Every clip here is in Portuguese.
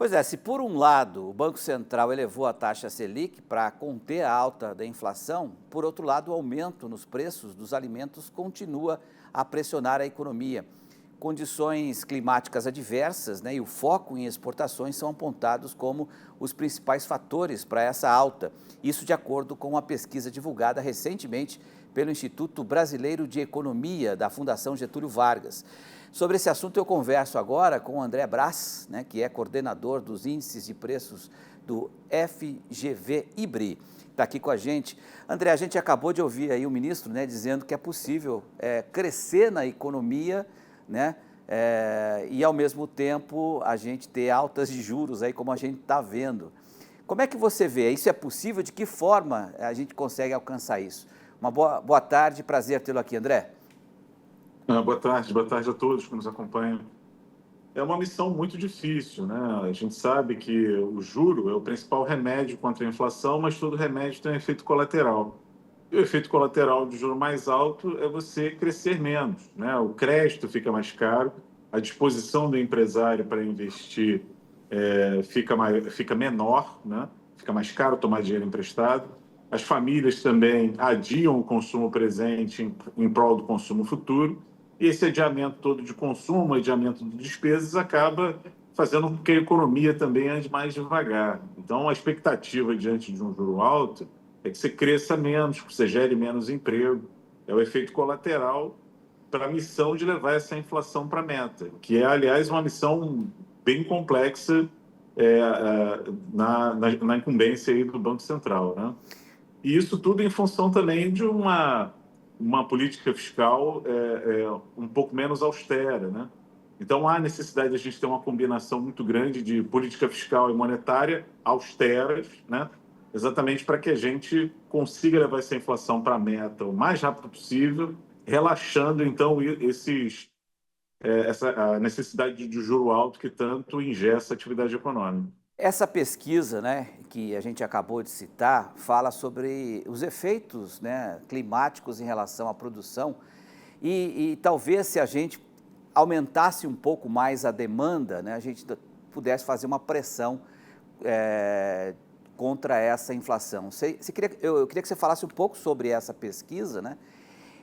Pois é, se por um lado o Banco Central elevou a taxa Selic para conter a alta da inflação, por outro lado o aumento nos preços dos alimentos continua a pressionar a economia. Condições climáticas adversas, né, e o foco em exportações são apontados como os principais fatores para essa alta. Isso de acordo com uma pesquisa divulgada recentemente pelo Instituto Brasileiro de Economia da Fundação Getúlio Vargas. Sobre esse assunto eu converso agora com o André Brás, né, que é coordenador dos índices de preços do FGV-IBRI. Está aqui com a gente. André, a gente acabou de ouvir aí o ministro, né, dizendo que é possível crescer na economia, né, e ao mesmo tempo a gente ter altas de juros aí, como a gente está vendo. Como é que você vê? Isso é possível? De que forma a gente consegue alcançar isso? Uma boa tarde, prazer tê-lo aqui, André. Boa tarde a todos que nos acompanham. É uma missão muito difícil, né? A gente sabe que o juro é o principal remédio contra a inflação, mas todo remédio tem um efeito colateral. E o efeito colateral de juro mais alto é você crescer menos, né? O crédito fica mais caro, a disposição do empresário para investir fica menor, né? Fica mais caro tomar dinheiro emprestado. As famílias também adiam o consumo presente em prol do consumo futuro. E esse adiamento todo de consumo, adiamento de despesas, acaba fazendo com que a economia também ande mais devagar. Então, a expectativa diante de um juro alto é que você cresça menos, que você gere menos emprego. É o efeito colateral para a missão de levar essa inflação para a meta, que é, aliás, uma missão bem complexa na incumbência aí do Banco Central, né? E isso tudo em função também de uma política fiscal um pouco menos austera, né? Então, há necessidade de a gente ter uma combinação muito grande de política fiscal e monetária austeras, né? Exatamente para que a gente consiga levar essa inflação para a meta o mais rápido possível, relaxando, então, a necessidade de juro alto que tanto ingessa a atividade econômica. Essa pesquisa, né, que a gente acabou de citar, fala sobre os efeitos, né, climáticos em relação à produção e talvez se a gente aumentasse um pouco mais a demanda, né, a gente pudesse fazer uma pressão contra essa inflação. Eu queria que você falasse um pouco sobre essa pesquisa, né,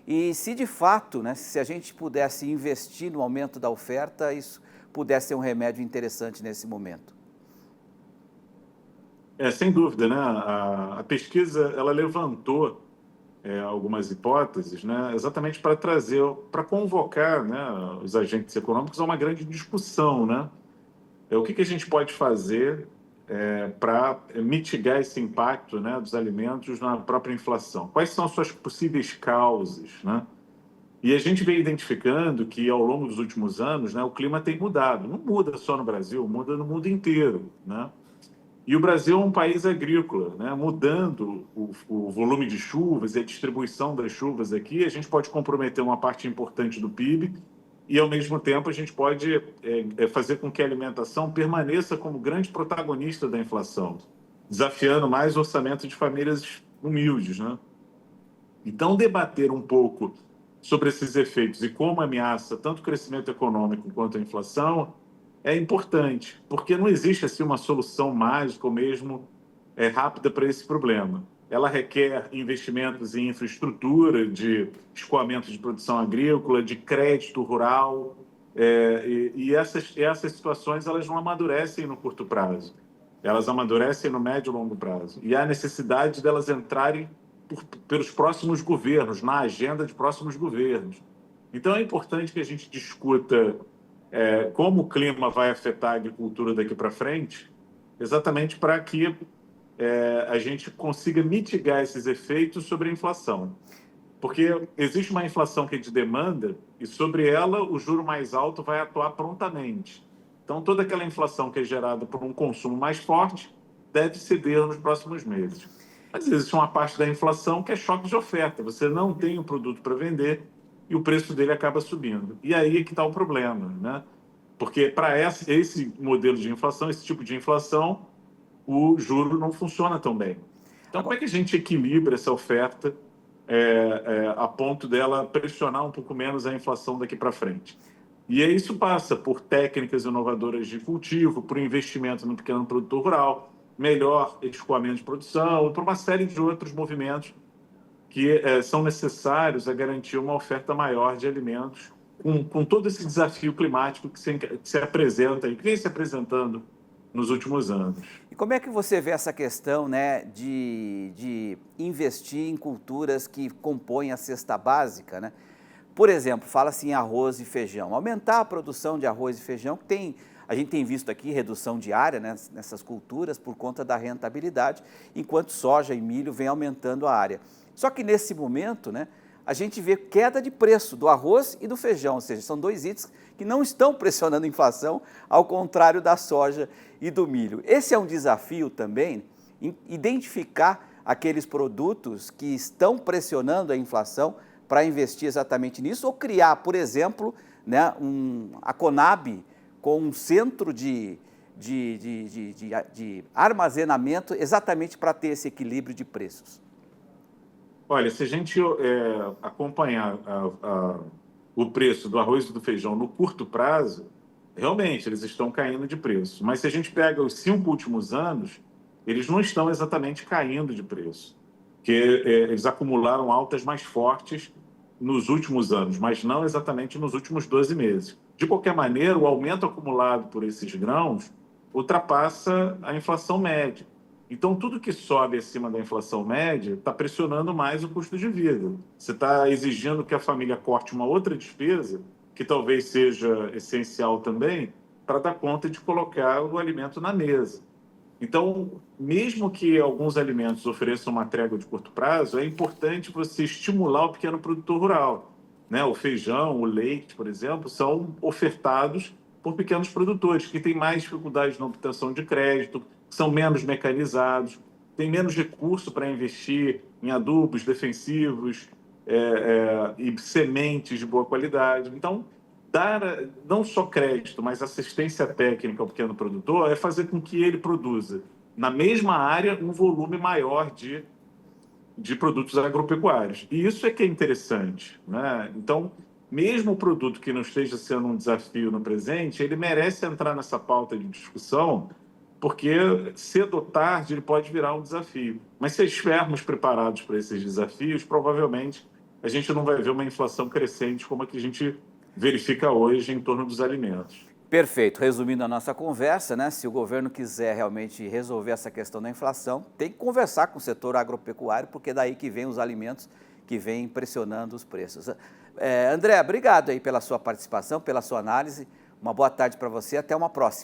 e se de fato, né, se a gente pudesse investir no aumento da oferta, isso pudesse ser um remédio interessante nesse momento. Sem dúvida, né? A pesquisa ela levantou algumas hipóteses, né? Exatamente para trazer, para convocar, né, os agentes econômicos a uma grande discussão, né? O que a gente pode fazer para mitigar esse impacto, né, dos alimentos na própria inflação? Quais são as suas possíveis causas, né? E a gente vem identificando que ao longo dos últimos anos, né, o clima tem mudado. Não muda só no Brasil, muda no mundo inteiro, né? E o Brasil é um país agrícola, né? Mudando o volume de chuvas e a distribuição das chuvas aqui, a gente pode comprometer uma parte importante do PIB e, ao mesmo tempo, a gente pode fazer com que a alimentação permaneça como grande protagonista da inflação, desafiando mais o orçamento de famílias humildes, né? Então, debater um pouco sobre esses efeitos e como ameaça tanto o crescimento econômico quanto a inflação é importante, porque não existe assim uma solução mágica ou mesmo rápida para esse problema. Ela requer investimentos em infraestrutura, de escoamento de produção agrícola, de crédito rural, e essas situações elas não amadurecem no curto prazo, elas amadurecem no médio e longo prazo. E há necessidade delas entrarem pelos próximos governos, na agenda de próximos governos. Então é importante que a gente discuta como o clima vai afetar a agricultura daqui para frente, exatamente para que a gente consiga mitigar esses efeitos sobre a inflação. Porque existe uma inflação que é de demanda e sobre ela o juro mais alto vai atuar prontamente. Então, toda aquela inflação que é gerada por um consumo mais forte deve ceder nos próximos meses. Mas existe uma parte da inflação que é choque de oferta. Você não tem o produto para vender e o preço dele acaba subindo. E aí é que está o problema, né? Porque para esse modelo de inflação, esse tipo de inflação, o juro não funciona tão bem. Então, como é que a gente equilibra essa oferta a ponto dela pressionar um pouco menos a inflação daqui para frente? E aí isso passa por técnicas inovadoras de cultivo, por investimento no pequeno produtor rural, melhor escoamento de produção, por uma série de outros movimentos que são necessários a garantir uma oferta maior de alimentos com todo esse desafio climático que se apresenta e que vem se apresentando nos últimos anos. E como é que você vê essa questão, né, de investir em culturas que compõem a cesta básica, né? Por exemplo, fala-se em arroz e feijão. Aumentar a produção de arroz e feijão, a gente tem visto aqui redução de área, né, nessas culturas por conta da rentabilidade, enquanto soja e milho vem aumentando a área. Só que nesse momento, né, a gente vê queda de preço do arroz e do feijão, ou seja, são dois itens que não estão pressionando a inflação, ao contrário da soja e do milho. Esse é um desafio também, identificar aqueles produtos que estão pressionando a inflação para investir exatamente nisso, ou criar, por exemplo, né, a Conab com um centro de armazenamento exatamente para ter esse equilíbrio de preços. Olha, se a gente acompanhar o preço do arroz e do feijão no curto prazo, realmente eles estão caindo de preço. Mas se a gente pega os 5 últimos anos, eles não estão exatamente caindo de preço, porque eles acumularam altas mais fortes nos últimos anos, mas não exatamente nos últimos 12 meses. De qualquer maneira, o aumento acumulado por esses grãos ultrapassa a inflação média. Então, tudo que sobe acima da inflação média está pressionando mais o custo de vida. Você está exigindo que a família corte uma outra despesa, que talvez seja essencial também, para dar conta de colocar o alimento na mesa. Então, mesmo que alguns alimentos ofereçam uma trégua de curto prazo, é importante você estimular o pequeno produtor rural, né? O feijão, o leite, por exemplo, são ofertados por pequenos produtores que têm mais dificuldade na obtenção de crédito, são menos mecanizados, têm menos recurso para investir em adubos defensivos e sementes de boa qualidade. Então, dar não só crédito, mas assistência técnica ao pequeno produtor é fazer com que ele produza, na mesma área, um volume maior de produtos agropecuários. E isso é que é interessante, né? Então, mesmo o produto que não esteja sendo um desafio no presente, ele merece entrar nessa pauta de discussão, porque cedo ou tarde ele pode virar um desafio. Mas se estivermos preparados para esses desafios, provavelmente a gente não vai ver uma inflação crescente como a que a gente verifica hoje em torno dos alimentos. Perfeito. Resumindo a nossa conversa, né, se o governo quiser realmente resolver essa questão da inflação, tem que conversar com o setor agropecuário, porque é daí que vem os alimentos que vêm pressionando os preços. André, obrigado aí pela sua participação, pela sua análise. Uma boa tarde para você, até uma próxima.